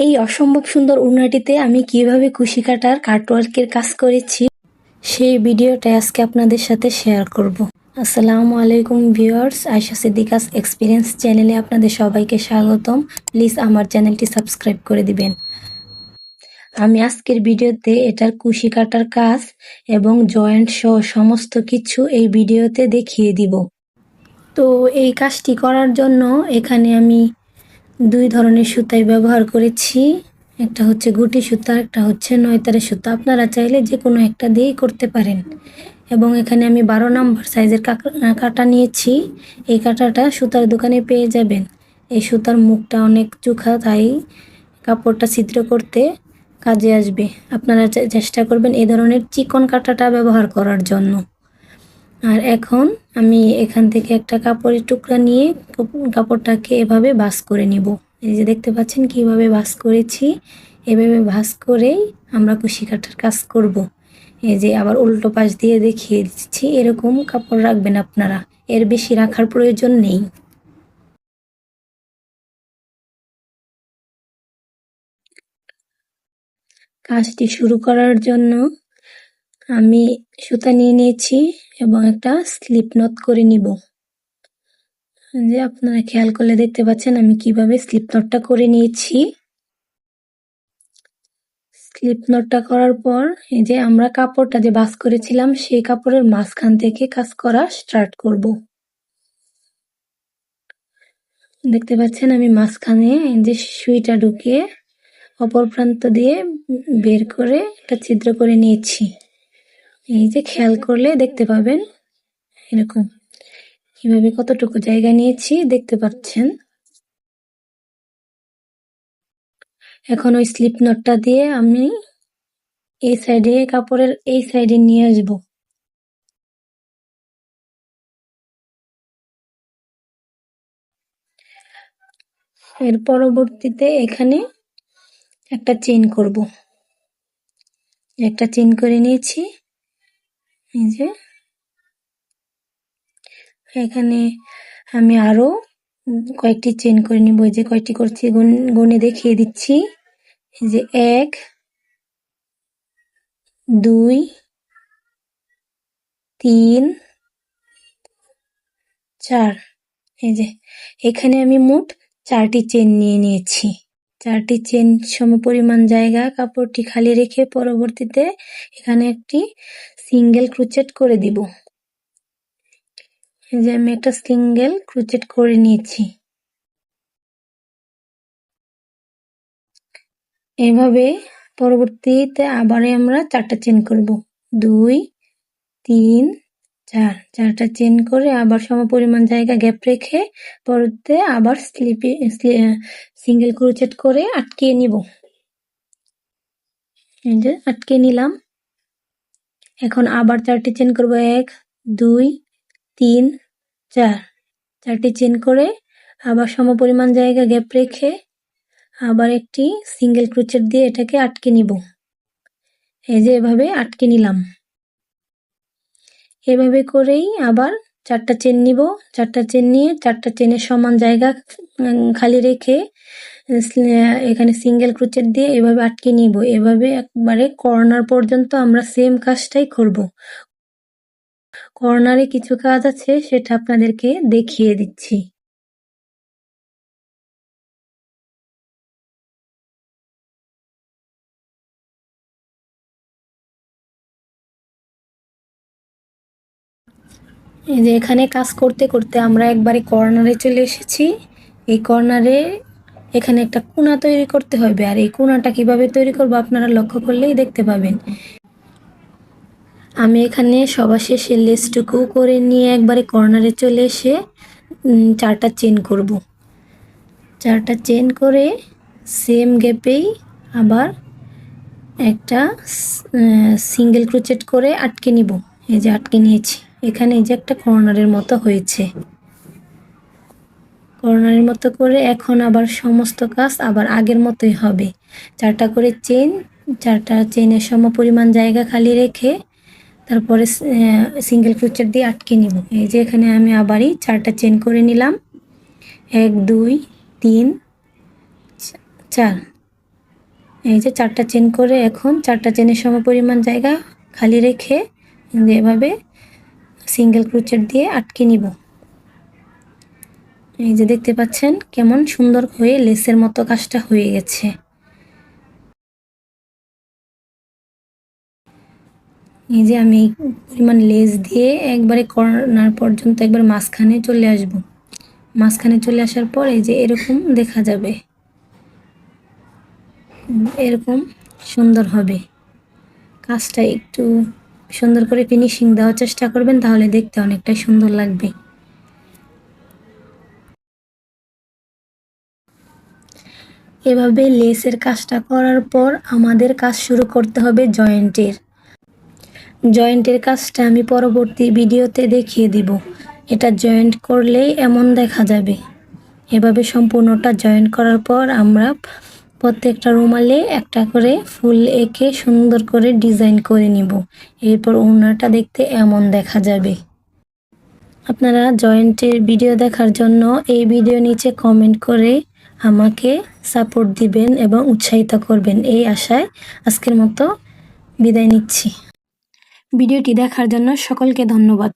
এই অসম্ভব সুন্দর ওড়নাটিতে আমি কিভাবে কুশি কাটার কাটওয়ার্কের কাজ করেছি সেই ভিডিওটা আজকে আপনাদের সাথে শেয়ার করব। আসসালামু আলাইকুম ভিউয়ার্স, আয়েশা সিদ্দিকাস এক্সপিরিয়েন্স চ্যানেলে আপনাদের সবাইকে স্বাগতম। প্লিজ আমার চ্যানেলটি সাবস্ক্রাইব করে দিবেন। আমি আজকের ভিডিওতে এটার কুশি কাটার কাজ এবং জয়েন্ট সহ সমস্ত কিছু এই ভিডিওতে দেখিয়ে দিব। তো এই কাজটি করার জন্য এখানে আমি দুই ধরনের সুতাই ব্যবহার করেছি। একটা হচ্ছে গুটি সুতা, একটা হচ্ছে 9 তারের সুতা। আপনারা চাইলে যে কোনো একটা দিয়েই করতে পারেন। এবং এখানে আমি 12 নম্বর সাইজের কাটা নিয়েছি। এই কাটাটা সুতার দোকানে পেয়ে যাবেন। এই সুতার মুখটা অনেক চোখা, তাই কাপড়টা ছিদ্র করতে কাজে আসবে। আপনারা চেষ্টা করবেন এই ধরনের চিকন কাটাটা ব্যবহার করার জন্য। আর এখন আমি এখান থেকে একটা কাপড়ের টুকরা নিয়ে কাপড়টাকে এভাবে ভাঁজ করে নিব। এই যে দেখতে পাচ্ছেন কিভাবে ভাঁজ করেছি। এভাবে ভাঁজ করেই আমরা কুশি কাটার কাজ করব। এই যে আবার উল্টো পাশ দিয়ে দেখিয়ে দিচ্ছি। এরকম কাপড় রাখবেন আপনারা, এর বেশি রাখার প্রয়োজন নেই। কাজটি শুরু করার জন্য আমি সুতা নিয়ে নিয়েছি এবং একটা স্লিপ নট করে নিব। যে আপনারা খেয়াল করলে দেখতে পাচ্ছেন আমি কিভাবে স্লিপ নটটা করে নিয়েছি। স্লিপ নটটা করার পর এই যে আমরা কাপড়টা যে ভাঁজ করেছিলাম সেই কাপড়ের মাঝখান থেকে কাজ করা স্টার্ট করব। দেখতে পাচ্ছেন আমি মাঝখানে এই যে সুইটা ঢুকিয়ে অপর প্রান্ত দিয়ে বের করে একটা ছিদ্র করে নিয়েছি। এই যে খেয়াল করলে দেখতে পাবেন এরকম কিভাবে কতটুকু জায়গা নিয়েছি দেখতে পাচ্ছেন। এখন ওই স্লিপ নটটা দিয়ে আমি এই সাইডে কাপড়ের এই সাইডে নিয়ে আসব। এর পরবর্তীতে এখানে একটা চেইন করব। একটা চেইন করে নিয়েছি। এই যে এখানে আমি আরো কয়েকটি চেইন করে নিব। এই যে কয়টি করছি গুনে দেখিয়ে দিচ্ছি। এই যে 1 2 3 4। এই যে এখানে আমি মোট 4টি চেইন নিয়ে নিয়েছি। 4টি চেইন সমপরিমাণ জায়গা কাপড়টি খালি রেখে পরবর্তীতে এখানে একটি সিঙ্গেল ক্রোচেট করে দিব। এই যে আমি একটা সিঙ্গেল ক্রোচেট করে নিয়েছি। এভাবে পরবর্তীতে আবার আমরা 4টা চেইন করব। 2 3 4। 4টা চেইন করে আবার সমপরিমাণ জায়গা গ্যাপ রেখে পরবর্তীতে আবার সিঙ্গেল ক্রোচেট করে আটকিয়ে নিব। এই যে আটকে নিলাম। এখন আবার 4টি চেইন করব। 1 2 3 4। 4টি চেইন করে আবার সমপরিমাণ জায়গা গ্যাপ রেখে আবার একটি সিঙ্গেল ক্রোচেট দিয়ে এটাকে আটকে নিব। এই যে এভাবে আটকে নিলাম। এভাবে করেই আবার 4টা চেইন নিব। 4টা চেইন নিয়ে 4টা চেইনের সমান জায়গা খালি রেখে এখানে সিঙ্গেল ক্রোচেট দিয়ে এভাবে আটকে নিব। এভাবে একবারে কর্নার পর্যন্ত আমরা সেম কাজটাই করব। কর্নারে কিছু কাজ আছে সেটা আপনাদেরকে দেখিয়ে দিচ্ছি। এই যে এখানে কাজ করতে করতে আমরা একবারে কর্নারে চলে এসেছি। এই কর্নারে এখানে একটা কোণা তৈরি করতে হবে। আর এই কোণাটা কিভাবে তৈরি করব আপনারা লক্ষ্য করলেই দেখতে পাবেন। আমি এখানে সবার শেষে লেসটুকু করে নিয়ে একবারে কর্নারে চলে এসে 4টা চেইন করব। 4টা চেইন করে সেম গ্যাপেই আবার একটা সিঙ্গেল ক্রোচেট করে আটকে নিব। এই যে আটকে নিয়েছি। এখানে এই যে একটা কর্নারের মতো হয়েছে। কর্নারের মতো করে এখন আবার সমস্ত কাজ আবার আগের মতোই হবে। 4টা করে চেইন, 4টা চেইনের সমপরিমাণ জায়গা খালি রেখে তারপরে সিঙ্গেল ক্রোচেট দিয়ে আটকে নিব। এই যে এখানে আমি আবারই 4টা চেইন করে নিলাম। 1 2 3 4। এই যে 4টা চেন করে এখন 4টা চেনের সমপরিমাণ জায়গা খালি রেখে এভাবে সিঙ্গেল ক্রোচেট দিয়ে আটকে নিব। এই যে দেখতে পাচ্ছেন কেমন সুন্দর হয়ে লেসের মতো কাজটা হয়ে গেছে। এই যে আমি এই পরিমাণ লেস দিয়ে একবারে কর্নার পর্যন্ত একবার মাঝখানে চলে আসব। মাঝখানে চলে আসার পর এই যে এরকম দেখা যাবে, এরকম সুন্দর হবে। কাজটা একটু সুন্দর করে ফিনিশিং দেওয়ার চেষ্টা করবেন, তাহলে দেখতে অনেকটা সুন্দর লাগবে। এভাবে লেসের কাজটা করার পর আমাদের কাজ শুরু করতে হবে জয়েন্টের কাজটা আমি পরবর্তী ভিডিওতে দেখিয়ে দিব। এটা জয়েন্ট করলেই এমন দেখা যাবে। এভাবে সম্পূর্ণটা জয়েন্ট করার পর আমরা প্রত্যেকটা রুমালে একটা করে ফুল এঁকে সুন্দর করে ডিজাইন করে নিব। এরপর ওড়নাটা দেখতে এমন দেখা যাবে। আপনারা জয়েন্টের ভিডিও দেখার জন্য এই ভিডিও নিচে কমেন্ট করে আমাকে সাপোর্ট দিবেন এবং উৎসাহিত করবেন, এই আশায় আজকের মতো বিদায় নিচ্ছি। ভিডিওটি দেখার জন্য সকলকে ধন্যবাদ।